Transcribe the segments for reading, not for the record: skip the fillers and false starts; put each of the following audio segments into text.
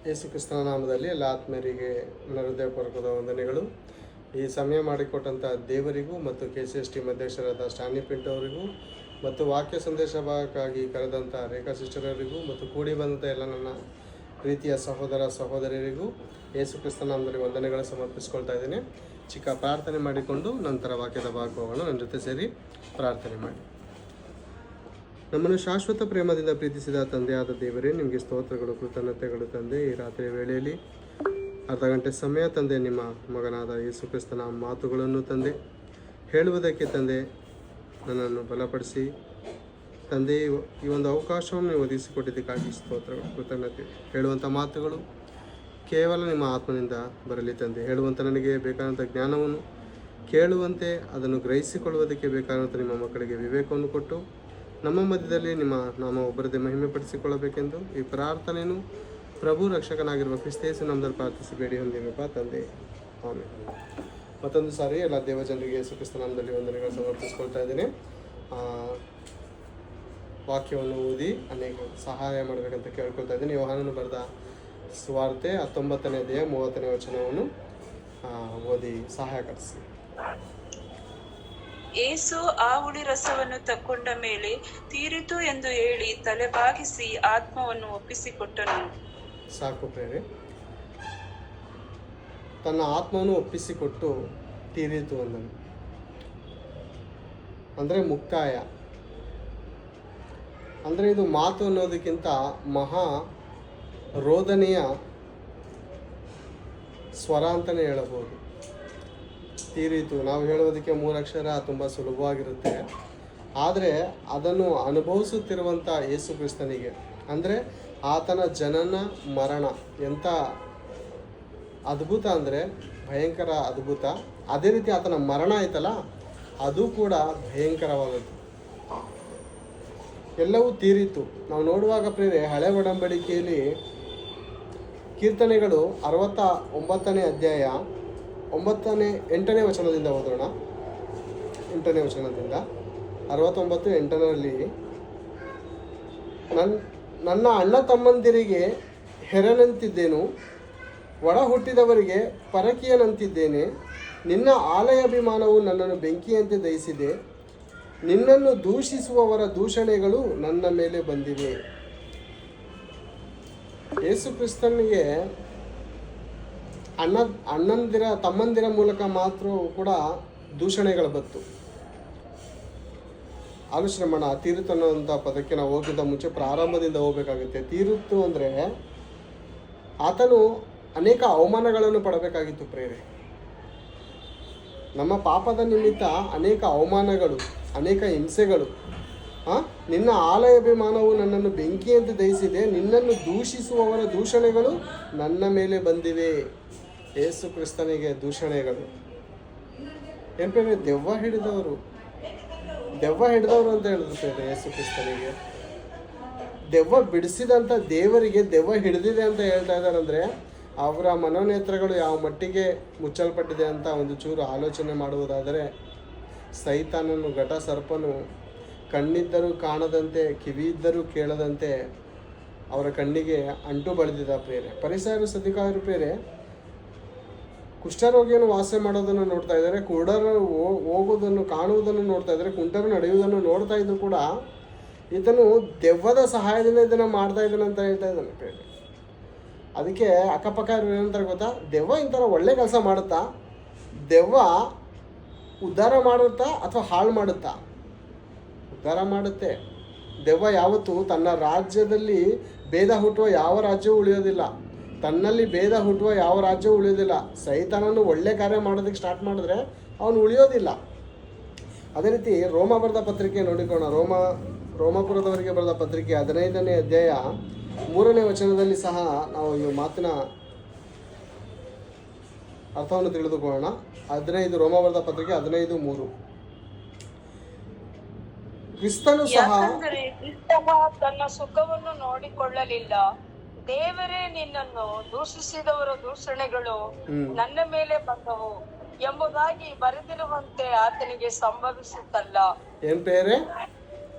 ಯೇಸು ಕ್ರಿಸ್ತನ ನಾಮದಲ್ಲಿ ಎಲ್ಲ ಆತ್ಮೀಯರಿಗೆ ನನ್ನ ಹೃದಯಪೂರ್ವಕದ ವಂದನೆಗಳು. ಈ ಸಮಯ ಮಾಡಿಕೊಟ್ಟಂಥ ದೇವರಿಗೂ ಮತ್ತು KCS ಟೀಮ್ ಅಧ್ಯಕ್ಷರಾದ ಸ್ಟ್ಯಾನ್ಲಿ ಪಿಂಟೋ ಅವರಿಗೂ ಮತ್ತು ವಾಕ್ಯ ಸಂದೇಶ ಭಾಗಕ್ಕಾಗಿ ಕರೆದಂಥ ರೇಖಾ ಸಿಸ್ಟರ್ ಅವರಿಗೂ ಮತ್ತು ಕೂಡಿ ಬಂದಂಥ ಎಲ್ಲ ನನ್ನ ಪ್ರೀತಿಯ ಸಹೋದರ ಸಹೋದರಿಯರಿಗೂ ಯೇಸು ಕ್ರಿಸ್ತನ ನಾಮದಲ್ಲಿ ವಂದನೆಗಳು ಸಮರ್ಪಿಸ್ಕೊಳ್ತಾ ಇದ್ದೇನೆ. ಚಿಕ್ಕ ಪ್ರಾರ್ಥನೆ ಮಾಡಿಕೊಂಡು ನಂತರ ವಾಕ್ಯದ ಭಾಗವನ್ನು ನನ್ನ ಜೊತೆ ಸೇರಿ ಪ್ರಾರ್ಥನೆ ಮಾಡಿ. ನಮ್ಮನ್ನು ಶಾಶ್ವತ ಪ್ರೇಮದಿಂದ ಪ್ರೀತಿಸಿದ ತಂದೆಯಾದ ದೇವರೇ, ನಿಮಗೆ ಸ್ತೋತ್ರಗಳು, ಕೃತಜ್ಞತೆಗಳು ತಂದೆ. ಈ ರಾತ್ರಿಯ ವೇಳೆಯಲ್ಲಿ ಅರ್ಧ ಗಂಟೆ ಸಮಯ ತಂದೆ ನಿಮ್ಮ ಮಗನಾದ ಯೇಸು ಕ್ರಿಸ್ತನ ಮಾತುಗಳನ್ನು ತಂದೆ ಹೇಳುವುದಕ್ಕೆ ತಂದೆ ನನ್ನನ್ನು ಬಲಪಡಿಸಿ ತಂದೆ ಈ ಒಂದು ಅವಕಾಶವನ್ನು ನೀವು ಒದಗಿಸಿಕೊಟ್ಟಿದ್ದಕ್ಕಾಗಿ ಸ್ತೋತ್ರಗಳು, ಕೃತಜ್ಞತೆ. ಹೇಳುವಂಥ ಮಾತುಗಳು ಕೇವಲ ನಿಮ್ಮ ಆತ್ಮನಿಂದ ಬರಲಿ ತಂದೆ. ಹೇಳುವಂಥ ನನಗೆ ಬೇಕಾದಂಥ ಜ್ಞಾನವನ್ನು ಕೇಳುವಂತೆ ಅದನ್ನು ಗ್ರಹಿಸಿಕೊಳ್ಳುವುದಕ್ಕೆ ಬೇಕಾದಂಥ ನಿಮ್ಮ ಮಕ್ಕಳಿಗೆ ವಿವೇಕವನ್ನು ಕೊಟ್ಟು ನಮ್ಮ ಮಧ್ಯದಲ್ಲಿ ನಿಮ್ಮ ನಾಮ ಒಬ್ಬರದೇ ಮಹಿಮೆ ಪಡಿಸಿಕೊಳ್ಳಬೇಕೆಂದು ಈ ಪ್ರಾರ್ಥನೆಯನ್ನು ಪ್ರಭು ರಕ್ಷಕನಾಗಿರುವ ಕ್ರಿಸ್ತೇಸು ನಮ್ಮದಲ್ಲಿ ಪ್ರಾರ್ಥಿಸಿ ಬೇಡಿ ಹೊಂದಿರಪ್ಪ ತಂದೆ, ಆಮೇಲೆ. ಮತ್ತೊಂದು ಸಾರಿ ಎಲ್ಲ ದೇವಜನರಿಗೆ ಯೇಸು ಕ್ರಿಸ್ತ ನಾಮದಲ್ಲಿ ವಂದನೆಗಳು ಸಮರ್ಪಿಸ್ಕೊಳ್ತಾ ಇದ್ದೇನೆ. ವಾಕ್ಯವನ್ನು ಓದಿ ಅನೇಕ ಸಹಾಯ ಮಾಡಬೇಕಂತ ಕೇಳ್ಕೊಳ್ತಾ ಇದ್ದೀನಿ. ಯೋಹಾನನು ಬರೆದ ಸುವಾರ್ತೆ 19ನೇ ಅಧ್ಯಾಯ 30ನೇ ವಚನವನ್ನು ಓದಿ ಸಹಾಯ ಕಳಿಸಿ. ಯೇಸು ಆ ಹುಳಿ ರಸವನ್ನು ತಕ್ಕೊಂಡ ಮೇಲೆ ತೀರಿತು ಎಂದು ಹೇಳಿ ತಲೆಬಾಗಿಸಿ ಆತ್ಮವನ್ನು ಒಪ್ಪಿಸಿಕೊಟ್ಟನು. ಸಾಕು ಪ್ರೇರೆ, ತನ್ನ ಆತ್ಮವನ್ನು ಒಪ್ಪಿಸಿಕೊಟ್ಟು ತೀರಿತು ಅಂದನು. ಅಂದರೆ ಮುಕ್ತಾಯ. ಅಂದರೆ ಇದು ಮಾತು ಅನ್ನೋದಕ್ಕಿಂತ ಮಹಾ ರೋದನೆಯ ಸ್ವರ ಅಂತಲೇ ಹೇಳಬಹುದು. ತೀರಿತು ನಾವು ಹೇಳೋದಕ್ಕೆ 3 ಅಕ್ಷರ ತುಂಬ ಸುಲಭವಾಗಿರುತ್ತೆ. ಆದರೆ ಅದನ್ನು ಅನುಭವಿಸುತ್ತಿರುವಂಥ ಯೇಸು ಕ್ರಿಸ್ತನಿಗೆ, ಅಂದರೆ ಆತನ ಜನನ ಮರಣ ಎಂಥ ಅದ್ಭುತ ಅಂದರೆ ಭಯಂಕರ ಅದ್ಭುತ. ಅದೇ ರೀತಿ ಆತನ ಮರಣ ಆಯ್ತಲ್ಲ, ಅದು ಕೂಡ ಭಯಂಕರವಾದದ್ದು. ಎಲ್ಲವೂ ತೀರಿತು. ನಾವು ನೋಡುವಾಗ ಪ್ರೇರೆ ಹಳೆ ಒಡಂಬಡಿಕೆಯಲ್ಲಿ ಕೀರ್ತನೆಗಳು 69ನೇ ಅಧ್ಯಾಯ 8ನೇ ವಚನದಿಂದ ಓದೋಣ. 8ನೇ ವಚನದಿಂದ 69, 8ರಲ್ಲಿ ನನ್ನ ಅಣ್ಣ ತಮ್ಮಂದಿರಿಗೆ ಹೆರನಂತಿದ್ದೇನು, ಒಡ ಹುಟ್ಟಿದವರಿಗೆ ಪರಕೀಯನಂತಿದ್ದೇನೆ. ನಿನ್ನ ಆಲಯಾಭಿಮಾನವು ನನ್ನನ್ನು ಬೆಂಕಿಯಂತೆ ದಹಿಸಿದೆ. ನಿನ್ನನ್ನು ದೂಷಿಸುವವರ ದೂಷಣೆಗಳು ನನ್ನ ಮೇಲೆ ಬಂದಿವೆ. ಯೇಸು ಕ್ರಿಸ್ತನಿಗೆ ತಮ್ಮಂದಿರ ಮೂಲಕ ಮಾತ್ರ ಕೂಡ ದೂಷಣೆಗಳು ಬಂತು. ಆಲೋಚನೆ ಮಾಡೋಣ. ತೀರುತು ಅನ್ನೋಂಥ ಪದಕ್ಕೆ ನಾವು ಹೋಗಿದ್ದ ಮುಂಚೆ ಪ್ರಾರಂಭದಿಂದ ಹೋಗಬೇಕಾಗುತ್ತೆ. ತೀರುತು ಅಂದರೆ ಆತನು ಅನೇಕ ಅವಮಾನಗಳನ್ನು ಪಡಬೇಕಾಗಿತ್ತು ಪ್ರೇರೆ. ನಮ್ಮ ಪಾಪದ ನಿಮಿತ್ತ ಅನೇಕ ಅವಮಾನಗಳು, ಅನೇಕ ಹಿಂಸೆಗಳು. ನಿನ್ನ ಆಲಯಾಭಿಮಾನವು ನನ್ನನ್ನು ಬೆಂಕಿಯಂತೆ ದಹಿಸಿದೆ. ನಿನ್ನನ್ನು ದೂಷಿಸುವವರ ದೂಷಣೆಗಳು ನನ್ನ ಮೇಲೆ ಬಂದಿವೆ. ಯೇಸು ಕ್ರಿಸ್ತನಿಗೆ ದೂಷಣೆಗಳು ಏನು ಪ್ರೇರೆ? ದೆವ್ವ ಹಿಡಿದವರು ಅಂತ ಹೇಳಿದ್ರು ಯೇಸು ಕ್ರಿಸ್ತನಿಗೆ. ದೆವ್ವ ಬಿಡಿಸಿದಂಥ ದೇವರಿಗೆ ದೆವ್ವ ಹಿಡಿದಿದೆ ಅಂತ ಹೇಳ್ತಾ ಇದ್ದಾರೆ. ಅಂದರೆ ಅವರ ಮನೋನೇತ್ರಗಳು ಯಾವ ಮಟ್ಟಿಗೆ ಮುಚ್ಚಲ್ಪಟ್ಟಿದೆ ಅಂತ ಒಂದು ಚೂರು ಆಲೋಚನೆ ಮಾಡುವುದಾದರೆ, ಸೈತಾನನು ಘಟ ಸರ್ಪನು ಕಣ್ಣಿದ್ದರೂ ಕಾಣದಂತೆ ಕಿವಿಯಿದ್ದರೂ ಕೇಳದಂತೆ ಅವರ ಕಣ್ಣಿಗೆ ಅಂಟು ಬಳಿದಿದ್ದ ಪ್ರೇರೆ. ಪರಿಸರ ಸದಿಕಾಯರು ಪ್ರೇರೆ ಕುಷ್ಠರೋಗಿಯನ್ನು ವಾಸ ಮಾಡೋದನ್ನು ನೋಡ್ತಾ ಇದ್ದಾರೆ, ಕುರುಡರು ಹೋಗೋದನ್ನು ಕಾಣುವುದನ್ನು ನೋಡ್ತಾ ಇದ್ದಾರೆ, ಕುಂಟರು ನಡೆಯುವುದನ್ನು ನೋಡ್ತಾ ಇದ್ರು ಕೂಡ ಇದನ್ನು ದೆವ್ವದ ಸಹಾಯದಿಂದ ಇದನ್ನು ಮಾಡ್ತಾ ಇದ್ದಾನೆ ಅಂತ ಹೇಳ್ತಾ ಇದ್ದಾನೆ ಪ್ರೇರೆ. ಅದಕ್ಕೆ ಅಕ್ಕಪಕ್ಕ ಏನಂತಾರೆ ಗೊತ್ತಾ? ದೆವ್ವ ಇಂಥರ ಒಳ್ಳೆ ಕೆಲಸ ಮಾಡುತ್ತಾ? ದೆವ್ವ ಉದ್ಧಾರ ಮಾಡುತ್ತಾ ಅಥವಾ ಹಾಳು ಮಾಡುತ್ತಾ? ಉದ್ಧಾರ ಮಾಡುತ್ತೆ. ದೆವ್ವ ಯಾವತ್ತೂ ತನ್ನ ರಾಜ್ಯದಲ್ಲಿ ಭೇದ ಹುಟ್ಟುವ ಯಾವ ರಾಜ್ಯವೂ ಉಳಿಯೋದಿಲ್ಲ. ತನ್ನಲ್ಲಿ ಭೇದ ಹುಟ್ಟುವ ಯಾವ ರಾಜ್ಯವೂ ಉಳಿಯೋದಿಲ್ಲ. ಸೈತಾನನ್ನು ಒಳ್ಳೆ ಕಾರ್ಯ ಮಾಡೋದಕ್ಕೆ ಸ್ಟಾರ್ಟ್ ಮಾಡಿದ್ರೆ ಅವನು ಉಳಿಯೋದಿಲ್ಲ. ಅದೇ ರೀತಿ ರೋಮ ಬರೆದ ಪತ್ರಿಕೆ ನೋಡಿಕೋಣ. ರೋಮಾಪುರದವರಿಗೆ ಬರೆದ ಪತ್ರಿಕೆ 15ನೇ ಅಧ್ಯಾಯ 3ನೇ ವಚನದಲ್ಲಿ ಸಹ ನಾವು ಈ ಮಾತಿನ ಅರ್ಥವನ್ನು ತಿಳಿದುಕೊಳ್ಳೋಣ. 15 ರೋಮ ಬರೆದ ಪತ್ರಿಕೆ 15:3. ಕ್ರಿಸ್ತನು ಸಹ ತನ್ನ ಸುಖವನ್ನು ನೋಡಿಕೊಳ್ಳಲಿಲ್ಲ, ದೇವರೇ ನಿನ್ನನ್ನು ದೂಷಿಸಿದವರ ದೂಷಣೆಗಳು ನನ್ನ ಮೇಲೆ ಬಂದವು ಎಂಬುದಾಗಿ ಬರೆದಿರುವಂತೆ ಆತನಿಗೆ ಸಂಭವಿಸುತ್ತಲ್ಲ. ಏನ್ ಬೇರೆ?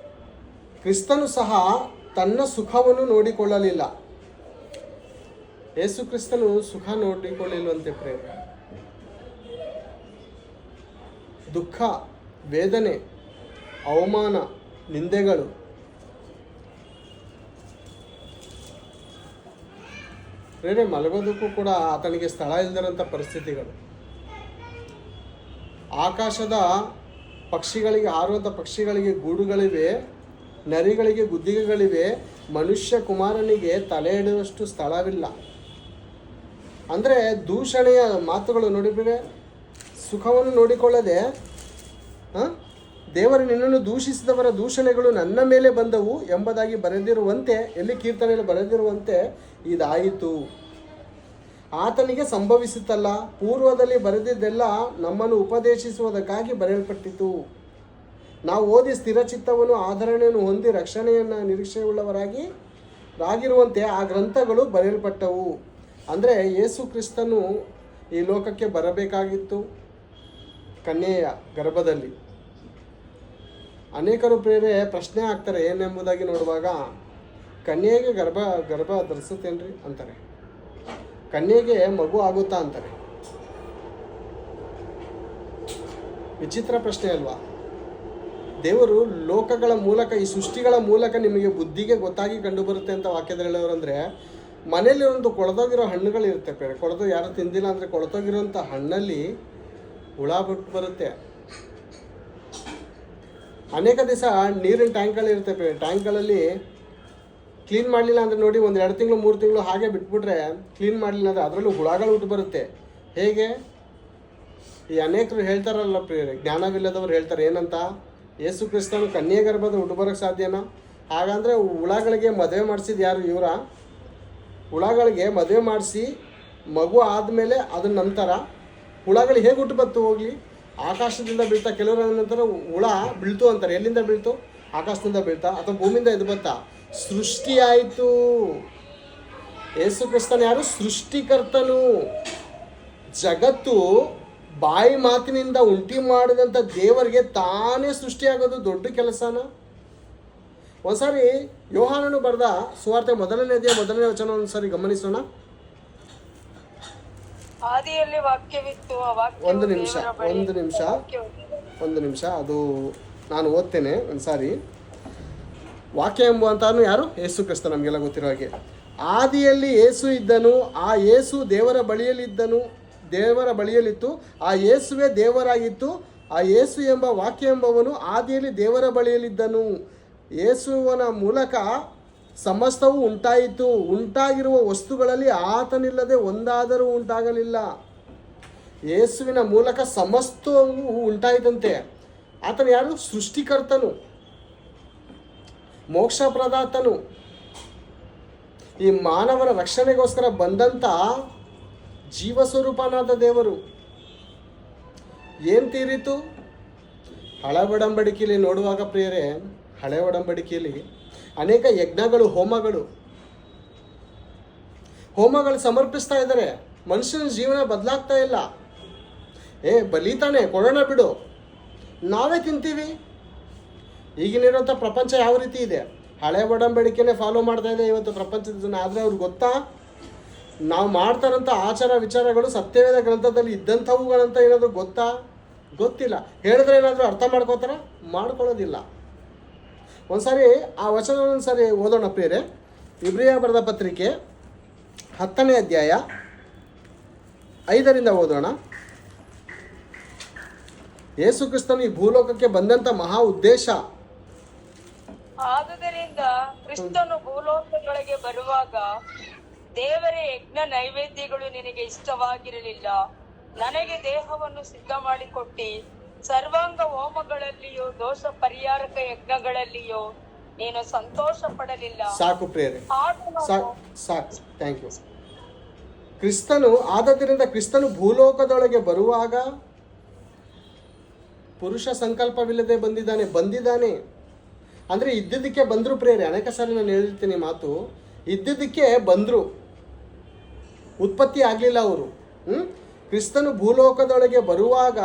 ಕ್ರಿಸ್ತನು ಸಹ ತನ್ನ ಸುಖವನ್ನು ನೋಡಿಕೊಳ್ಳಲಿಲ್ಲ. ಯೇಸು ಕ್ರಿಸ್ತನು ಸುಖ ನೋಡಿಕೊಳ್ಳಿಲ್ವಂತೆ ಪ್ರೇರೆ. ದುಃಖ, ವೇದನೆ, ಅವಮಾನ, ನಿಂದೆಗಳು, ಬೇರೆ ಮಲಗೋದಕ್ಕೂ ಕೂಡ ಆತನಿಗೆ ಸ್ಥಳ ಇಲ್ಲದಿರೋಂಥ ಪರಿಸ್ಥಿತಿಗಳು. ಆಕಾಶದ ಪಕ್ಷಿಗಳಿಗೆ, ಹಾರುವಂಥ ಪಕ್ಷಿಗಳಿಗೆ ಗೂಡುಗಳಿವೆ, ನರಿಗಳಿಗೆ ಗುದ್ದಿಗೆಗಳಿವೆ, ಮನುಷ್ಯ ಕುಮಾರನಿಗೆ ತಲೆ ಇಡುವಷ್ಟು ಸ್ಥಳವಿಲ್ಲ. ಅಂದರೆ ದೂಷಣೆಯ ಮಾತುಗಳು ನೋಡಿಬಿಟ್ರೆ, ಸುಖವನ್ನು ನೋಡಿಕೊಳ್ಳದೆ ದೇವರು ನಿನ್ನನ್ನು ದೂಷಿಸಿದವರ ದೂಷಣೆಗಳು ನನ್ನ ಮೇಲೆ ಬಂದವು ಎಂಬುದಾಗಿ ಬರೆದಿರುವಂತೆ, ಎಲ್ಲಿ ಕೀರ್ತನೆಯಲ್ಲಿ ಬರೆದಿರುವಂತೆ ಇದಾಯಿತು. ಆತನಿಗೆ ಸಂಭವಿಸುತ್ತಲ್ಲ, ಪೂರ್ವದಲ್ಲಿ ಬರೆದಿದ್ದೆಲ್ಲ ನಮ್ಮನ್ನು ಉಪದೇಶಿಸುವುದಕ್ಕಾಗಿ ಬರೆಯಲ್ಪಟ್ಟಿತು. ನಾವು ಓದಿ ಸ್ಥಿರಚಿತ್ತವನ್ನು ಆಧರಣೆಯನ್ನು ಹೊಂದಿ ರಕ್ಷಣೆಯನ್ನು ನಿರೀಕ್ಷೆಯುಳ್ಳವರಾಗಿ ರಾಗಿರುವಂತೆ ಆ ಗ್ರಂಥಗಳು ಬರೆಯಲ್ಪಟ್ಟವು. ಅಂದರೆ ಯೇಸು ಕ್ರಿಸ್ತನು ಈ ಲೋಕಕ್ಕೆ ಬರಬೇಕಾಗಿತ್ತು ಕನ್ಯೆಯ ಗರ್ಭದಲ್ಲಿ. ಅನೇಕರು ಪ್ರೇರೆ ಪ್ರಶ್ನೆ ಆಗ್ತಾರೆ ಏನೆಂಬುದಾಗಿ ನೋಡುವಾಗ, ಕನ್ಯೆಗೆ ಗರ್ಭ ಧರಿಸುತ್ತೇನ್ರಿ ಅಂತಾರೆ, ಕನ್ಯೆಗೆ ಮಗು ಆಗುತ್ತಾ ಅಂತಾರೆ. ವಿಚಿತ್ರ ಪ್ರಶ್ನೆ ಅಲ್ವಾ? ದೇವರು ಲೋಕಗಳ ಮೂಲಕ, ಈ ಸೃಷ್ಟಿಗಳ ಮೂಲಕ ನಿಮಗೆ ಬುದ್ಧಿಗೆ ಗೊತ್ತಾಗಿ ಕಂಡು ಬರುತ್ತೆ ಅಂತ ವಾಕ್ಯದಲ್ಲಿ ಹೇಳೋರಂದರೆ, ಮನೇಲಿ ಒಂದು ಕೊಳೆದೋಗಿರೋ ಹಣ್ಣುಗಳಿರುತ್ತೆ ಬೇರೆ, ಯಾರು ತಿಂದಿಲ್ಲ ಅಂದರೆ ಕೊಳೆತೋಗಿರೋಂಥ ಹಣ್ಣಲ್ಲಿ ಹುಳ ಬಿಟ್ಟು ಬರುತ್ತೆ. ಅನೇಕ ದಿವಸ ನೀರಿನ ಟ್ಯಾಂಕ್ಗಳಿರುತ್ತೆ ಬೇರೆ, ಟ್ಯಾಂಕ್ಗಳಲ್ಲಿ ಕ್ಲೀನ್ ಮಾಡಲಿಲ್ಲ ಅಂದರೆ ನೋಡಿ, 1-2 ತಿಂಗಳು 3 ತಿಂಗಳು ಹಾಗೆ ಬಿಟ್ಬಿಟ್ರೆ, ಕ್ಲೀನ್ ಮಾಡಲಿಲ್ಲ ಅಂದರೆ ಅದರಲ್ಲೂ ಹುಳಗಳು ಹುಟ್ಟು ಬರುತ್ತೆ. ಹೇಗೆ? ಈ ಅನೇಕರು ಹೇಳ್ತಾರಲ್ಲ ಪ್ರಿಯರೇ, ಜ್ಞಾನವಿಲ್ಲದವರು ಹೇಳ್ತಾರೆ ಏನಂತ, ಯೇಸು ಕ್ರಿಸ್ತನು ಕನ್ಯೆ ಗರ್ಭದ ಹುಟ್ಟು ಬರೋಕ್ಕೆ ಸಾಧ್ಯನಾ? ಹಾಗಂದರೆ ಹುಳಗಳಿಗೆ ಮದುವೆ ಮಾಡಿಸಿದ ಯಾರು? ಇವರ ಹುಳಗಳಿಗೆ ಮದುವೆ ಮಾಡಿಸಿ ಮಗು ಆದಮೇಲೆ ಅದನ್ನ ನಂತರ ಹುಳಗಳು ಹೇಗೆ ಹುಟ್ಟು ಬತ್ತು? ಹೋಗಲಿ, ಆಕಾಶದಿಂದ ಬೀಳ್ತಾ, ಕೆಲವರ ನಂತರ ಹುಳ ಬೀಳ್ತು ಅಂತಾರೆ. ಎಲ್ಲಿಂದ ಬೀಳ್ತು? ಆಕಾಶದಿಂದ ಬೀಳ್ತಾ ಅಥವಾ ಭೂಮಿಯಿಂದ ಎದ್ದು ಬತ್ತಾ? ಸೃಷ್ಟಿಯಾಯಿತು. ಯೇಸು ಕ್ರಿಸ್ತನು ಯಾರು? ಸೃಷ್ಟಿಕರ್ತನು. ಜಗತ್ತು ಬಾಯಿ ಮಾತಿನಿಂದ ಉಂಟಿ ಮಾಡಿದಂಥ ದೇವರಿಗೆ ತಾನೇ ಸೃಷ್ಟಿಯಾಗೋದು ದೊಡ್ಡ ಕೆಲಸನ? ಒಂದ್ಸಾರಿ ಯೋಹಾನನು ಬರೆದ ಸುವಾರ್ತೆ 1ನೇ ಅಧ್ಯಾಯ 1ನೇ ವಚನ ಒಂದ್ಸಾರಿ ಗಮನಿಸೋಣ. ಆದಿಯಲ್ಲಿ ವಾಕ್ಯವಿತ್ತು, ಒಂದು ನಿಮಿಷ ಅದು ನಾನು ಓದ್ತೇನೆ ಒಂದ್ಸಾರಿ. ವಾಕ್ಯ ಎಂಬುವಂತಾನು ಯಾರು? ಯೇಸು ಕ್ರಿಸ್ತ, ನಮಗೆಲ್ಲ ಗೊತ್ತಿರೋ ಹಾಗೆ. ಆದಿಯಲ್ಲಿ ಯೇಸು ಇದ್ದನು, ಆ ಯೇಸು ದೇವರ ಬಳಿಯಲ್ಲಿತ್ತು, ಆ ಯೇಸುವೇ ದೇವರಾಗಿತ್ತು. ಆ ಯೇಸು ಎಂಬ ವಾಕ್ಯ ಎಂಬವನು ಆದಿಯಲ್ಲಿ ದೇವರ ಬಳಿಯಲ್ಲಿದ್ದನು. ಯೇಸುವನ ಮೂಲಕ ಸಮಸ್ತವೂ ಉಂಟಾಯಿತು. ಉಂಟಾಗಿರುವ ವಸ್ತುಗಳಲ್ಲಿ ಆತನಿಲ್ಲದೆ ಒಂದಾದರೂ ಉಂಟಾಗಲಿಲ್ಲ. ಯೇಸುವಿನ ಮೂಲಕ ಸಮಸ್ತವೂ ಉಂಟಾಯಿತಂತೆ. ಆತನು ಯಾರು? ಸೃಷ್ಟಿಕರ್ತನು, ಮೋಕ್ಷ ಪ್ರದಾತನು, ಈ ಮಾನವರ ರಕ್ಷಣೆಗೋಸ್ಕರ ಬಂದಂಥ ಜೀವಸ್ವರೂಪನಾದ ದೇವರು. ಏನು ತೀರಿತು? ಹಳೆ ಒಡಂಬಡಿಕೆಯಲ್ಲಿ ನೋಡುವಾಗ ಪ್ರಿಯರೇ, ಹಳೆ ಒಡಂಬಡಿಕೆಯಲ್ಲಿ ಅನೇಕ ಯಜ್ಞಗಳು, ಹೋಮಗಳು ಸಮರ್ಪಿಸ್ತಾ ಇದ್ದಾರೆ. ಮನುಷ್ಯನ ಜೀವನ ಬದಲಾಗ್ತಾ ಇಲ್ಲ. ಬಲಿತಾನೆ ಕೊಡೋಣ ಬಿಡು, ನಾವೇ ತಿಂತೀವಿ. ಈಗಿನಿರೋಂಥ ಪ್ರಪಂಚ ಯಾವ ರೀತಿ ಇದೆ? ಹಳೆ ಒಡಂಬಡಿಕೆನೇ ಫಾಲೋ ಮಾಡ್ತಾ ಇದೆ ಇವತ್ತು ಪ್ರಪಂಚದ ಜನ. ಆದರೆ ಅವ್ರಿಗೆ ಗೊತ್ತಾ, ನಾವು ಮಾಡ್ತಾರಂಥ ಆಚಾರ ವಿಚಾರಗಳು ಸತ್ಯವೇದ ಗ್ರಂಥದಲ್ಲಿ ಇದ್ದಂಥವುಗಳಂತ ಏನಾದರೂ ಗೊತ್ತಿಲ್ಲ. ಹೇಳಿದ್ರೆ ಏನಾದರೂ ಅರ್ಥ ಮಾಡ್ಕೊಳ್ಳೋದಿಲ್ಲ. ಒಂದ್ಸಾರಿ ಆ ವಚನ ಒಂದ್ಸಾರಿ ಓದೋಣ ಪ್ರಿಯರೇ. ಇಬ್ರಿಯ ಬರೆದ ಪತ್ರಿಕೆ 10ನೇ ಅಧ್ಯಾಯ 5ರಿಂದ ಓದೋಣ. ಯೇಸು ಕ್ರಿಸ್ತನು ಈ ಭೂಲೋಕಕ್ಕೆ ಬಂದಂಥ ಮಹಾ ಉದ್ದೇಶ. ಆದುದರಿಂದ ಕ್ರಿಸ್ತನು ಭೂಲೋಕಗಳಿಗೆ ಬರುವಾಗ ದೇವರ ಯಜ್ಞ ನೈವೇದ್ಯಗಳು ನಿನಗೆ ಇಷ್ಟವಾಗಿರಲಿಲ್ಲ. ನನಗೆ ದೇಹವನ್ನು ಸಿದ್ಧ ಮಾಡಿಕೊಟ್ಟಿ ಸರ್ವಾಂಗ ಹೋಮಗಳಲ್ಲಿಯೋ ದೋಷ ಪರಿಹಾರಕ ಯಜ್ಞಗಳಲ್ಲಿಯೋ ನೀನು ಸಂತೋಷ ಪಡಲಿಲ್ಲ. ಸಾಕು ಪ್ರೇರೆ, ಸಾಕು. Thank you. ಆದ್ದರಿಂದ ಕ್ರಿಸ್ತನು ಭೂಲೋಕದೊಳಗೆ ಬರುವಾಗ ಪುರುಷ ಸಂಕಲ್ಪವಿಲ್ಲದೆ ಬಂದಿದ್ದಾನೆ. ಅಂದರೆ ಇದ್ದಿದ್ದಕ್ಕೆ ಬಂದರು ಪ್ರೇರೆ. ಅನೇಕ ಸಾರಿ ನಾನು ಹೇಳಿರ್ತೀನಿ ಮಾತು, ಇದ್ದಿದ್ದಕ್ಕೆ ಬಂದರು, ಉತ್ಪತ್ತಿ ಆಗಲಿಲ್ಲ ಅವರು. ಕ್ರಿಸ್ತನು ಭೂಲೋಕದೊಳಗೆ ಬರುವಾಗ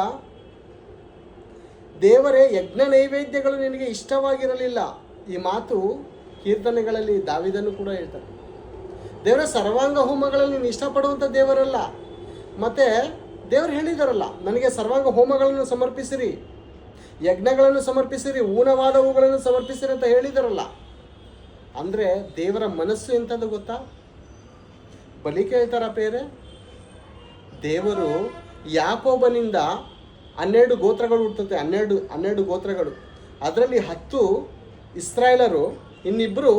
ದೇವರೇ ಯಜ್ಞ ನೈವೇದ್ಯಗಳು ನಿನಗೆ ಇಷ್ಟವಾಗಿರಲಿಲ್ಲ. ಈ ಮಾತು ಕೀರ್ತನೆಗಳಲ್ಲಿ ದಾವಿದನು ಕೂಡ ಹೇಳ್ತಾರೆ. ದೇವರ ಸರ್ವಾಂಗ ಹೋಮಗಳಲ್ಲಿ ನೀನು ಇಷ್ಟಪಡುವಂಥ ದೇವರಲ್ಲ. ಮತ್ತು ದೇವರು ಹೇಳಿದಾರಲ್ಲ, ನನಗೆ ಸರ್ವಾಂಗ ಹೋಮಗಳನ್ನು ಸಮರ್ಪಿಸಿರಿ, ಯಜ್ಞಗಳನ್ನು ಸಮರ್ಪಿಸಿರಿ, ಊನವಾದವುಗಳನ್ನು ಸಮರ್ಪಿಸಿರಿ ಅಂತ ಹೇಳಿದಾರಲ್ಲ. ಅಂದರೆ ದೇವರ ಮನಸ್ಸು ಎಂಥದ್ದು ಗೊತ್ತಾ? ಬಲಿ ಕೇಳ್ತಾರ ಬೇರೆ. ದೇವರು ಯಾಕೋಬನಿಂದ 12 ಗೋತ್ರಗಳು ಹುಟ್ಟುತ್ತೆ, 12 ಗೋತ್ರಗಳು. ಅದರಲ್ಲಿ 10 ಇಸ್ರಾಯೇಲರು, ಇನ್ನಿಬ್ಬರು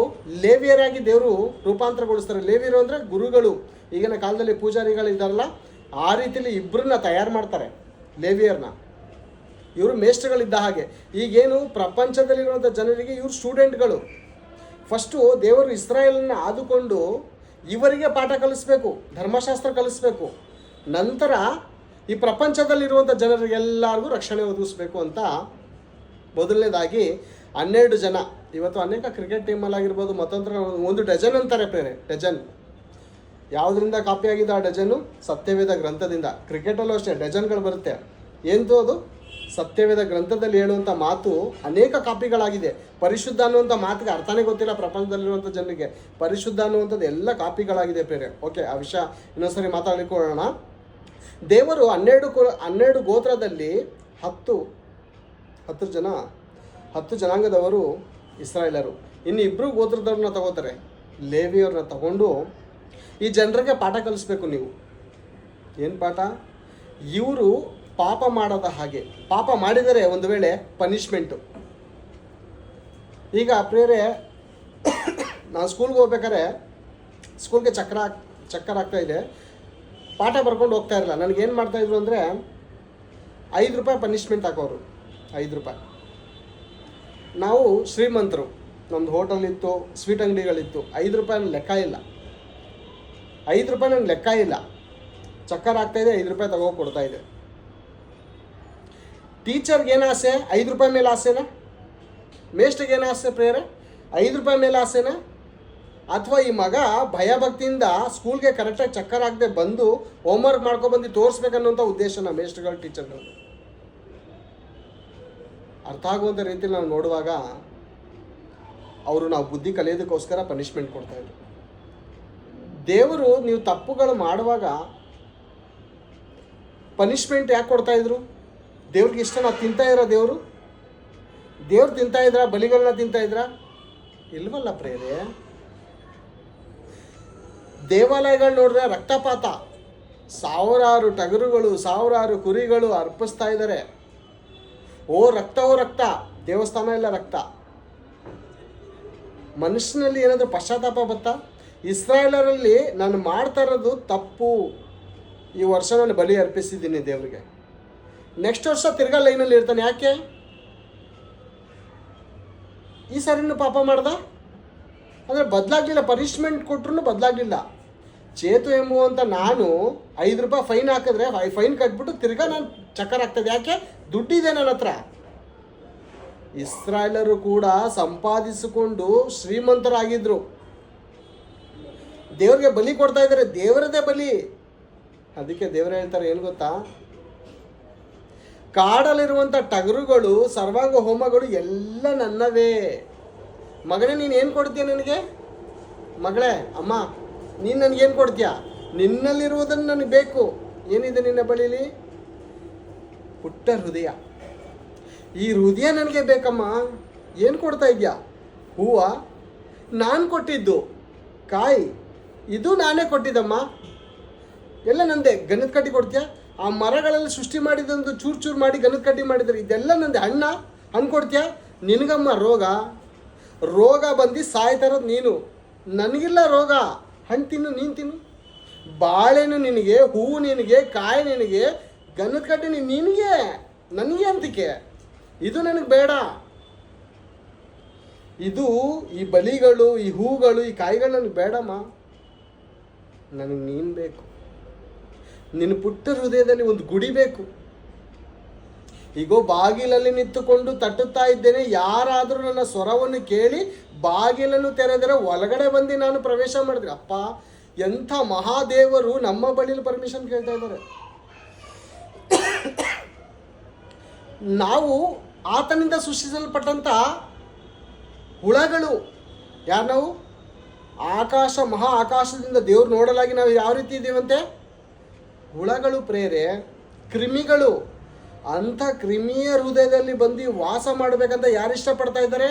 ಲೇವಿಯರಾಗಿ ದೇವರು ರೂಪಾಂತರಗೊಳಿಸ್ತಾರೆ. ಲೇವಿಯರು ಅಂದರೆ ಗುರುಗಳು, ಈಗಿನ ಕಾಲದಲ್ಲಿ ಪೂಜಾರಿಗಳಿದ್ದಾರಲ್ಲ, ಆ ರೀತಿಯಲ್ಲಿ ಇಬ್ಬರನ್ನ ತಯಾರು ಮಾಡ್ತಾರೆ ಲೇವಿಯರ್ನ. ಇವರು ಮೇಷ್ಟ್ರುಗಳಿದ್ದ ಹಾಗೆ. ಈಗೇನು ಪ್ರಪಂಚದಲ್ಲಿರುವಂಥ ಜನರಿಗೆ ಇವರು ಸ್ಟೂಡೆಂಟ್ಗಳು. ಫಸ್ಟು ದೇವರು ಇಸ್ರಾಯೇಲನ್ನ ಆದುಕೊಂಡು ಇವರಿಗೆ ಪಾಠ ಕಲಿಸ್ಬೇಕು, ಧರ್ಮಶಾಸ್ತ್ರ ಕಲಿಸ್ಬೇಕು. ನಂತರ ಈ ಪ್ರಪಂಚದಲ್ಲಿರುವಂಥ ಜನರಿಗೆಲ್ಲರಿಗೂ ರಕ್ಷಣೆ ಒದಗಿಸ್ಬೇಕು ಅಂತ ಮೊದಲನೇದಾಗಿ 12 ಜನ. ಇವತ್ತು ಅನೇಕ ಕ್ರಿಕೆಟ್ ಟೀಮಲ್ಲಾಗಿರ್ಬೋದು, ಮತ್ತೊಂಥರ 1 ಡಜನ್ ಅಂತಾರೆ ಬೇರೆ, ಡಜನ್. ಯಾವುದರಿಂದ ಕಾಪಿ ಆಗಿದೆ ಆ ಡಜನ್ನು? ಸತ್ಯವೇದ ಗ್ರಂಥದಿಂದ. ಕ್ರಿಕೆಟಲ್ಲೂ ಅಷ್ಟೇ ಡಜನ್ಗಳು ಬರುತ್ತೆ. ಎಂತೂ ಅದು ಸತ್ಯವೇದ ಗ್ರಂಥದಲ್ಲಿ ಹೇಳುವಂಥ ಮಾತು ಅನೇಕ ಕಾಪಿಗಳಾಗಿದೆ. ಪರಿಶುದ್ಧ ಅನ್ನುವಂಥ ಮಾತಿಗೆ ಅರ್ಥನೇ ಗೊತ್ತಿಲ್ಲ ಪ್ರಪಂಚದಲ್ಲಿರುವಂಥ ಜನರಿಗೆ. ಪರಿಶುದ್ಧ ಅನ್ನುವಂಥದ್ದು ಎಲ್ಲ ಕಾಪಿಗಳಾಗಿದೆ ಬೇರೆ. ಓಕೆ, ಆ ವಿಷಯ ಇನ್ನೊಂದ್ಸರಿ ಮಾತಾಡ್ಲಿಕ್ಕೋಣ. ದೇವರು 12 ಗೋತ್ರದಲ್ಲಿ 10 ಜನಾಂಗದವರು ಇಸ್ರಾಯೇಲರು. ಇನ್ನು 2 ಗೋತ್ರದವ್ರನ್ನ ತಗೋತಾರೆ, ಲೇವಿಯವ್ರನ್ನ ತಗೊಂಡು ಈ ಜನರಿಗೆ ಪಾಠ ಕಲಿಸ್ಬೇಕು. ನೀವು ಏನು ಪಾಠ? ಇವರು ಪಾಪ ಮಾಡದ ಹಾಗೆ, ಪಾಪ ಮಾಡಿದರೆ ಒಂದು ವೇಳೆ ಪನಿಷ್ಮೆಂಟು. ಈಗ ಪ್ರೇರೆ, ನಾನು ಸ್ಕೂಲ್ಗೆ ಹೋಗ್ಬೇಕಾದ್ರೆ ಸ್ಕೂಲ್ಗೆ ಚಕ್ಕರ್ ಆಗ್ತಾ ಇದೆ, ಪಾಠ ಬರ್ಕೊಂಡು ಹೋಗ್ತಾ ಇರಲಿಲ್ಲ. ನನಗೇನು ಮಾಡ್ತಾಯಿದ್ರು ಅಂದರೆ 5 ರೂಪಾಯಿ ಪನಿಷ್ಮೆಂಟ್ ಹಾಕೋರು. 5 ರೂಪಾಯಿ. ನಾವು ಶ್ರೀಮಂತರು, ನಮ್ಮದು ಹೋಟೆಲ್ ಇತ್ತು, ಸ್ವೀಟ್ ಅಂಗಡಿಗಳಿತ್ತು. 5 ರೂಪಾಯಿ ನನ್ನ ಲೆಕ್ಕ ಇಲ್ಲ. 5 ರೂಪಾಯಿ ನನ್ನ ಲೆಕ್ಕ ಇಲ್ಲ. ಚಕ್ಕರ್ ಆಗ್ತಾಯಿದೆ, 5 ರೂಪಾಯಿ ತಗೋಗಿ ಕೊಡ್ತಾಯಿದೆ. ಟೀಚರ್ಗೆ ಏನು ಆಸೆ? 5 ರೂಪಾಯಿ ಮೇಲೆ ಆಸೆನಾ? ಮೇಸ್ಟ್ರಿಗೆ ಏನು ಆಸೆ ಪ್ರೇರೆ? 5 ರೂಪಾಯಿ ಮೇಲೆ ಆಸೆನಾ? ಅಥವಾ ಈ ಮಗ ಭಯಭಕ್ತಿಯಿಂದ ಸ್ಕೂಲ್ಗೆ ಕರೆಕ್ಟಾಗಿ ಚಕ್ಕರ್ ಆಗದೆ ಬಂದು ಹೋಮ್ವರ್ಕ್ ಮಾಡ್ಕೊಬಂದು ತೋರಿಸ್ಬೇಕನ್ನುವಂಥ ಉದ್ದೇಶನ ಮೇಸ್ಟ್ರುಗಳು, ಟೀಚರ್ಗಳು? ಅರ್ಥ ಆಗುವಂಥ ರೀತಿಯಲ್ಲಿ ನಾವು ನೋಡುವಾಗ ಅವರು ನಾವು ಬುದ್ಧಿ ಕಲಿಯೋದಕ್ಕೋಸ್ಕರ ಪನಿಷ್ಮೆಂಟ್ ಕೊಡ್ತಾಯಿದ್ರು. ದೇವರು ನೀವು ತಪ್ಪುಗಳು ಮಾಡುವಾಗ ಪನಿಷ್ಮೆಂಟ್ ಯಾಕೆ ಕೊಡ್ತಾಯಿದ್ರು? ದೇವ್ರಿಗೆ ಇಷ್ಟ ನಾವು ತಿಂತಾ ಇರೋ ದೇವರು ತಿಂತಾ ಇದ್ರ? ಬಲಿಗಳನ್ನ ತಿಂತಾ ಇದ್ರ? ಇಲ್ವಲ್ಲ ಪ್ರೇರೆ. ದೇವಾಲಯಗಳು ನೋಡಿದ್ರೆ ರಕ್ತಪಾತ, ಸಾವಿರಾರು ಟಗರುಗಳು, ಸಾವಿರಾರು ಕುರಿಗಳು ಅರ್ಪಿಸ್ತಾ ಇದ್ದಾರೆ. ಓ ರಕ್ತ, ದೇವಸ್ಥಾನ ಎಲ್ಲ ರಕ್ತ. ಮನುಷ್ಯನಲ್ಲಿ ಏನಾದರೂ ಪಶ್ಚಾತ್ತಾಪ ಬತ್ತಾ? ಇಸ್ರಾಯೇಲರಲ್ಲಿ ನಾನು ಮಾಡ್ತಾ ಇರೋದು ತಪ್ಪು, ಈ ವರ್ಷ ನಾನು ಬಲಿ ಅರ್ಪಿಸಿದ್ದೀನಿ ದೇವರಿಗೆ, ನೆಕ್ಸ್ಟ್ ವರ್ಷ ತಿರ್ಗಾ ಲೈನಲ್ಲಿ ಇರ್ತಾನೆ. ಯಾಕೆ? ಈ ಸಾರಿನೂ ಪಾಪ ಮಾಡ್ದ ಅಂದರೆ ಬದಲಾಗಲಿಲ್ಲ. ಪನಿಷ್ಮೆಂಟ್ ಕೊಟ್ಟರು ಬದಲಾಗಲಿಲ್ಲ. ಚೇತು ಎಂಬುವಂಥ ನಾನು 5 ರೂಪಾಯಿ ಫೈನ್ ಹಾಕಿದ್ರೆ ಫೈನ್ ಕಟ್ಬಿಟ್ಟು ತಿರ್ಗಾ ನಾನು ಚಕ್ಕರ್ ಆಗ್ತದೆ. ಯಾಕೆ? ದುಡ್ಡಿದೆ ನನ್ನ ಹತ್ರ. ಇಸ್ರಾಯೇಲರು ಕೂಡ ಸಂಪಾದಿಸಿಕೊಂಡು ಶ್ರೀಮಂತರಾಗಿದ್ರು. ದೇವ್ರಿಗೆ ಬಲಿ ಕೊಡ್ತಾ ಇದ್ದಾರೆ, ದೇವರದೇ ಬಲಿ. ಅದಕ್ಕೆ ದೇವರು ಹೇಳ್ತಾರೆ ಏನು ಗೊತ್ತಾ? ಕಾಡಲ್ಲಿರುವಂಥ ಟಗರುಗಳು, ಸರ್ವಾಂಗ ಹೋಮಗಳು ಎಲ್ಲ ನನ್ನವೇ. ಮಗನೇ ನೀನು ಏನು ಕೊಡ್ತೀಯ ನನಗೆ? ಮಗಳೇ, ಅಮ್ಮ ನೀನು ನನಗೇನು ಕೊಡ್ತೀಯ? ನಿನ್ನಲ್ಲಿರುವುದನ್ನು ನನಗೆ ಬೇಕು. ಏನಿದೆ ನಿನ್ನ ಬಳಿಲಿ? ಪುಟ್ಟ ಹೃದಯ. ಈ ಹೃದಯ ನನಗೆ ಬೇಕಮ್ಮ. ಏನು ಕೊಡ್ತಾ ಇದೆಯಾ? ಹೂವ ನಾನು ಕೊಟ್ಟಿದ್ದು, ಕಾಯಿ ಇದು ನಾನೇ ಕೊಟ್ಟಿದ್ದಮ್ಮ, ಎಲ್ಲ ನಂದೆ. ಗಣದ ಕಡ್ಡಿ ಕೊಡ್ತೀಯ? ಆ ಮರಗಳಲ್ಲಿ ಸೃಷ್ಟಿ ಮಾಡಿದಂದು ಚೂರು ಮಾಡಿ ಗಣದ ಕಡ್ಡಿ ಮಾಡಿದರೆ ಇದೆಲ್ಲ ನಂದೆ. ಹಣ್ಣು ಕೊಡ್ತೀಯ? ನಿನಗಮ್ಮ ರೋಗ ಬಂದು ಸಾಯ್ತಾ ಇರೋದು ನೀನು. ನನಗಿಲ್ಲ ರೋಗ. ಹಣ್ಣು ತಿನ್ನು, ನೀನು ತಿನ್ನು. ಬಾಳೆನು ನಿನಗೆ, ಹೂವು ನಿನಗೆ, ಕಾಯಿ ನಿನಗೆ, ಗಣದ ಕಡ್ಡಿ ನಿನಗೆ, ನನಗೆ ಅಂತಿಕೆ. ಇದು ನನಗೆ ಬೇಡ. ಇದು ಈ ಬಲಿಗಳು, ಈ ಹೂಗಳು, ಈ ಕಾಯಿಗಳು ನನಗೆ ಬೇಡಮ್ಮ. ನನಗೆ ನೀನು ಬೇಕು. ನಿನ್ನ ಪುಟ್ಟ ಹೃದಯದಲ್ಲಿ ಒಂದು ಗುಡಿ ಬೇಕು. ಈಗೋ ಬಾಗಿಲಲ್ಲಿ ನಿಂತುಕೊಂಡು ತಟ್ಟುತ್ತಾ ಇದ್ದೇನೆ, ಯಾರಾದರೂ ನನ್ನ ಸ್ವರವನ್ನು ಕೇಳಿ ಬಾಗಿಲನ್ನು ತೆರೆದರೆ ಒಳಗಡೆ ಬಂದು ನಾನು ಪ್ರವೇಶ ಮಾಡಿದ್ರೆ. ಅಪ್ಪ, ಎಂಥ ಮಹಾದೇವರು ನಮ್ಮ ಬಳಿಯಲ್ಲಿ ಪರ್ಮಿಷನ್ ಕೇಳ್ತಾ ಇದ್ದಾರೆ. ನಾವು ಆತನಿಂದ ಸೃಷ್ಟಿಸಲ್ಪಟ್ಟಂಥ ಹುಳಗಳು. ಯಾರು ನಾವು? ಮಹಾ ಆಕಾಶದಿಂದ ದೇವ್ರು ನೋಡಲಾಗಿ ನಾವು ಯಾವ ರೀತಿ ಇದ್ದೀವಂತೆ? ಹುಳಗಳು ಪ್ರೇರೆ, ಕ್ರಿಮಿಗಳು. ಅಂಥ ಕ್ರಿಮಿಯ ಹೃದಯದಲ್ಲಿ ಬಂದು ವಾಸ ಮಾಡಬೇಕಂತ ಯಾರು ಇಷ್ಟಪಡ್ತಾ ಇದ್ದಾರೆ?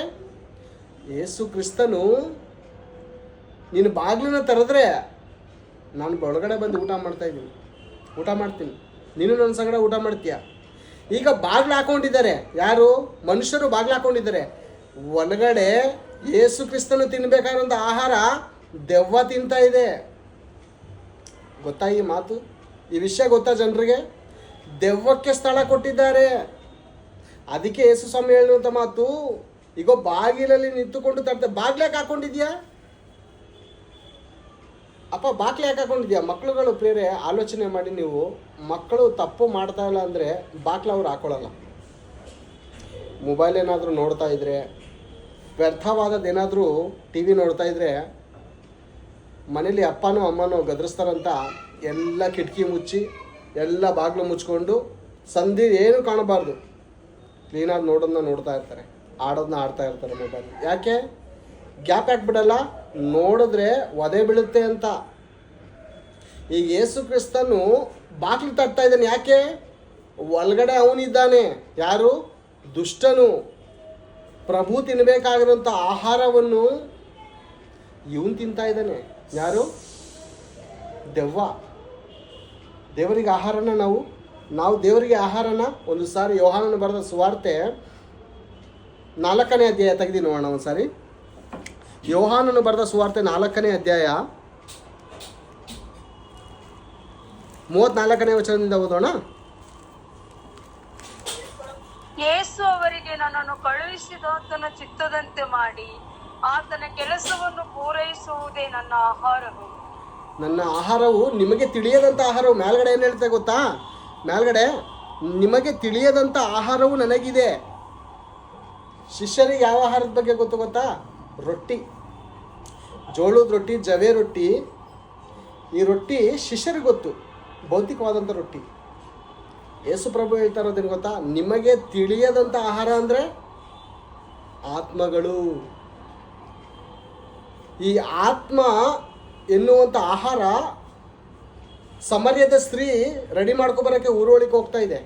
ಯೇಸು ಕ್ರಿಸ್ತನು ನೀನು ಬಾಗಿಲನ್ನ ತೆರೆದ್ರೆ ನಾನು ಒಳಗಡೆ ಬಂದು ಊಟ ಮಾಡ್ತೀನಿ, ನೀನು ನನ್ನ ಸಂಗಡ ಊಟ ಮಾಡ್ತೀಯ. ಈಗ ಬಾಗಿಲು ಹಾಕೊಂಡಿದ್ದಾರೆ, ಯಾರು? ಮನುಷ್ಯರು ಬಾಗಿಲು ಹಾಕೊಂಡಿದ್ದಾರೆ. ಒಳಗಡೆ ಯೇಸು ಕ್ರಿಸ್ತನು ತಿನ್ನಬೇಕಾದಂಥ ಆಹಾರ ದೆವ್ವ ತಿಂತಾ ಇದೆ. ಗೊತ್ತಾ ಈ ಮಾತು? ಈ ವಿಷಯ ಗೊತ್ತಾ ಜನರಿಗೆ? ದೆವ್ವಕ್ಕೆ ಸ್ಥಳ ಕೊಟ್ಟಿದ್ದಾರೆ. ಅದಕ್ಕೆ ಯೇಸು ಸ್ವಾಮಿ ಹೇಳುವಂಥ ಮಾತು, ಈಗ ಬಾಗಿಲಲ್ಲಿ ನಿಂತುಕೊಂಡು ತರ್ತೆ. ಬಾಗ್ಲಾಕೆ ಹಾಕೊಂಡಿದ್ಯಾ ಅಪ್ಪ? ಬಾಗ್ಲು ಯಾಕೆ ಹಾಕೊಂಡಿದ್ಯಾ? ಮಕ್ಕಳುಗಳು ಪ್ರೇರೆ ಆಲೋಚನೆ ಮಾಡಿ ನೀವು. ಮಕ್ಕಳು ತಪ್ಪು ಮಾಡ್ತಾ ಇಲ್ಲ ಅಂದರೆ ಬಾಗ್ಲು ಅವ್ರು ಹಾಕೊಳ್ಳಲ್ಲ. ಮೊಬೈಲ್ ಏನಾದರೂ ನೋಡ್ತಾ ಇದ್ರೆ, ವ್ಯರ್ಥವಾದದ್ದೇನಾದರೂ ಟಿ ವಿ ನೋಡ್ತಾ ಇದ್ರೆ, ಮನೇಲಿ ಅಪ್ಪನೋ ಅಮ್ಮನೋ ಗದರಿಸ್ತಾರಂತ ಎಲ್ಲ ಕಿಟಕಿ ಮುಚ್ಚಿ ಎಲ್ಲ ಬಾಗಿಲು ಮುಚ್ಕೊಂಡು ಸಂಧಿ ಏನು ಕಾಣಬಾರ್ದು ಕ್ಲೀನಾಗಿ ನೋಡೋದನ್ನ ನೋಡ್ತಾ ಇರ್ತಾರೆ, ಆಡೋದನ್ನ ಆಡ್ತಾ ಇರ್ತಾರೆ ಮೊಬೈಲ್. ಯಾಕೆ ಗ್ಯಾಪ್ ಹಾಕ್ಬಿಡಲ್ಲ? ನೋಡಿದ್ರೆ ಒದೆ ಬೀಳುತ್ತೆ ಅಂತ. ಈಗ ಯೇಸು ಕ್ರಿಸ್ತನು ಬಾಗಿಲು ತಟ್ತಾ ಇದ್ದಾನೆ. ಯಾಕೆ? ಒಳಗಡೆ ಅವನಿದ್ದಾನೆ. ಯಾರು? ದುಷ್ಟನು. ಪ್ರಭು ತಿನ್ನಬೇಕಾಗಿರೋಂಥ ಆಹಾರವನ್ನು ಇವನು ತಿಂತಾ ಇದ್ದಾನೆ. ಯಾರು? ದೆವ್ವ. ದೇವರಿಗೆ ಆಹಾರನ ನಾವು ದೇವರಿಗೆ ಆಹಾರನ ಒಂದು ಸಾರಿ ಯೋಹಾನನು ಬರೆದ ಸುವಾರ್ತೆ 4ನೇ ಅಧ್ಯಾಯ ತೆಗೆದು ನೋಡೋಣ. ಒಂದು ಸಾರಿ ಯೋಹಾನನು ಬರೆದ ಸುವಾರ್ತೆ 4ನೇ ಅಧ್ಯಾಯ 34ನೇ ವಚನದಿಂದ ಓದೋಣ. ಯೇಸು ಅವರಿಗೆ, ನನ್ನನ್ನು ಕಳುಹಿಸಿದಾತನ ಚಿತ್ತದಂತೆ ಮಾಡಿ ಆತನ ಕೆಲಸವನ್ನು ಪೂರೈಸುವುದೇ ನನ್ನ ಆಹಾರವು. ನನ್ನ ಆಹಾರವು ನಿಮಗೆ ತಿಳಿಯದಂಥ ಆಹಾರವು. ಮೇಲ್ಗಡೆ ಏನು ಹೇಳ್ತಾ ಗೊತ್ತಾ? ಮೇಲ್ಗಡೆ ನಿಮಗೆ ತಿಳಿಯದಂಥ ಆಹಾರವು ನನಗಿದೆ. ಶಿಷ್ಯರಿಗೆ ಯಾವ ಆಹಾರದ ಬಗ್ಗೆ ಗೊತ್ತಾ? ರೊಟ್ಟಿ, ಜೋಳದ ರೊಟ್ಟಿ, ಜವೆ ರೊಟ್ಟಿ. ಈ ರೊಟ್ಟಿ ಶಿಷ್ಯರಿಗೆ ಗೊತ್ತು, ಭೌತಿಕವಾದಂಥ ರೊಟ್ಟಿ. ಯೇಸು ಪ್ರಭು ಹೇಳ್ತಾ ಇರೋದೇನು ಗೊತ್ತಾ? ನಿಮಗೆ ತಿಳಿಯದಂಥ ಆಹಾರ ಅಂದರೆ ಆತ್ಮಗಳು. ಈ ಆತ್ಮ ಎನ್ನುವಂಥ ಆಹಾರ ಸಮರ್ಯದ ಸ್ತ್ರೀ ರೆಡಿ ಮಾಡ್ಕೊಬರೋಕ್ಕೆ ಊರೊಳಗೆ ಹೋಗ್ತಾ ಇದೆ.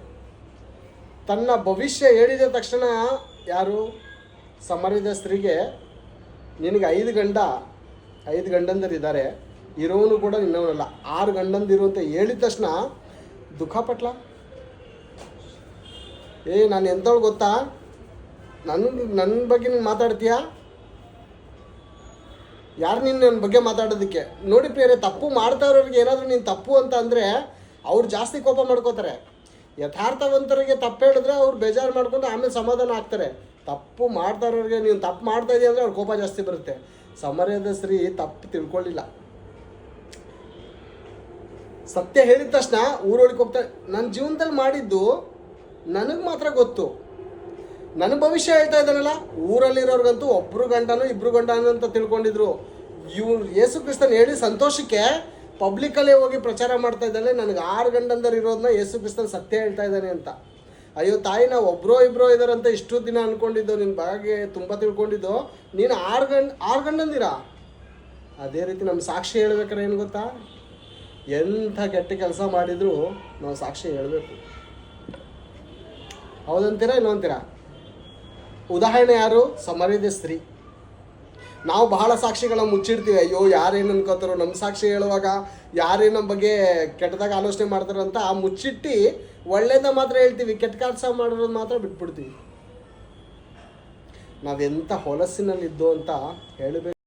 ತನ್ನ ಭವಿಷ್ಯ ಹೇಳಿದ ತಕ್ಷಣ ಯಾರು? ಸಮರ್ಯದ ಸ್ತ್ರೀಗೆ, ನಿನಗೆ 5 ಗಂಡಂದರಿದ್ದಾರೆ, ಇರೋನು ಕೂಡ ನಿನ್ನವನಲ್ಲ, 6 ಗಂಡಂದಿರು ಅಂತ ಹೇಳಿದ ತಕ್ಷಣ ದುಃಖಪಟ್ಲ. ನಾನು ಎಂಥವಳು ಗೊತ್ತಾ? ನನ್ನ ಬಗ್ಗೆ ನೀನು ಮಾತಾಡ್ತೀಯಾ? ಯಾರು ನೀನು ನನ್ನ ಬಗ್ಗೆ ಮಾತಾಡೋದಕ್ಕೆ? ನೋಡಿ ಪ್ರಿಯರೇ, ತಪ್ಪು ಮಾಡ್ತಾ ಇರೋರಿಗೆ ಏನಾದರೂ ನೀನು ತಪ್ಪು ಅಂತ ಅಂದರೆ ಅವ್ರು ಜಾಸ್ತಿ ಕೋಪ ಮಾಡ್ಕೋತಾರೆ. ಯಥಾರ್ಥವಂತರಿಗೆ ತಪ್ಪು ಹೇಳಿದ್ರೆ ಅವ್ರು ಬೇಜಾರು ಮಾಡ್ಕೊಂಡು ಆಮೇಲೆ ಸಮಾಧಾನ ಆಗ್ತಾರೆ. ತಪ್ಪು ಮಾಡ್ತಾ ಇರೋರಿಗೆ ನೀನು ತಪ್ಪು ಮಾಡ್ತಾ ಇದೆಯಾ ಅಂದರೆ ಅವ್ರ ಕೋಪ ಜಾಸ್ತಿ ಬರುತ್ತೆ. ಸಮರ್ಯದ ಸ್ತ್ರೀ ತಪ್ಪು ತಿಳ್ಕೊಳ್ಳಿಲ್ಲ. ಸತ್ಯ ಹೇಳಿದ ತಕ್ಷಣ ಊರೊಳಗೆ ಹೋಗ್ತಾರೆ. ನನ್ನ ಜೀವನದಲ್ಲಿ ಮಾಡಿದ್ದು ನನಗೆ ಮಾತ್ರ ಗೊತ್ತು, ನನ್ನ ಭವಿಷ್ಯ ಹೇಳ್ತಾ ಇದ್ದಾನಲ್ಲ. ಊರಲ್ಲಿರೋರ್ಗಂತೂ 1 ಗಂಟನೋ 2 ಗಂಟನೋ ಅಂತ ತಿಳ್ಕೊಂಡಿದ್ರು. ಇವ್ರು ಯೇಸು ಕ್ರಿಸ್ತನ್ ಹೇಳಿ ಸಂತೋಷಕ್ಕೆ ಪಬ್ಲಿಕ್ಕಲ್ಲೇ ಹೋಗಿ ಪ್ರಚಾರ ಮಾಡ್ತಾ ಇದ್ದಾನೆ, ನನಗೆ 6 ಗಂಡಂದರು ಇರೋದನ್ನ ಯೇಸು ಕ್ರಿಸ್ತನ್ ಸತ್ಯ ಹೇಳ್ತಾ ಇದ್ದಾನೆ ಅಂತ. ಅಯ್ಯೋ ತಾಯಿ, ನಾವು 1-2 ಇದ್ದಾರಂತ ಇಷ್ಟು ದಿನ ಅಂದ್ಕೊಂಡಿದ್ದು, ನಿನ್ನ ಬಗ್ಗೆ ತುಂಬ ತಿಳ್ಕೊಂಡಿದ್ದು. ನೀನು 6 ಗಂಡಂದಿರಾ? ಅದೇ ರೀತಿ ನಮ್ಮ ಸಾಕ್ಷಿ ಹೇಳ್ಬೇಕಾರೆ ಏನು ಗೊತ್ತಾ? ಎಂಥ ಕೆಟ್ಟ ಕೆಲಸ ಮಾಡಿದರೂ ನಾವು ಸಾಕ್ಷಿ ಹೇಳಬೇಕು. ಹೌದಂತೀರಾ ಇಲ್ಲೋ ಅಂತೀರಾ? ಉದಾಹರಣೆ ಯಾರು? ಸಮರ್ಯದ ಸ್ತ್ರೀ. ನಾವು ಬಹಳ ಸಾಕ್ಷಿಗಳನ್ನ ಮುಚ್ಚಿಡ್ತೀವಿ. ಅಯ್ಯೋ ಯಾರೇನು ಅನ್ಕೋತಾರೋ, ನಮ್ಮ ಸಾಕ್ಷಿ ಹೇಳುವಾಗ ಯಾರೇನು ನಮ್ಮ ಬಗ್ಗೆ ಕೆಟ್ಟದಾಗ ಆಲೋಚನೆ ಮಾಡ್ತಾರೋ ಅಂತ ಮುಚ್ಚಿಟ್ಟು ಒಳ್ಳೇದ ಮಾತ್ರ ಹೇಳ್ತೀವಿ, ಕೆಟ್ಟ ಕೆಲಸ ಮಾಡೋದು ಮಾತ್ರ ಬಿಟ್ಬಿಡ್ತೀವಿ. ನಾವೆಂಥ ಹೊಲಸಿನಲ್ಲಿದ್ದು ಅಂತ ಹೇಳಬೇಕು.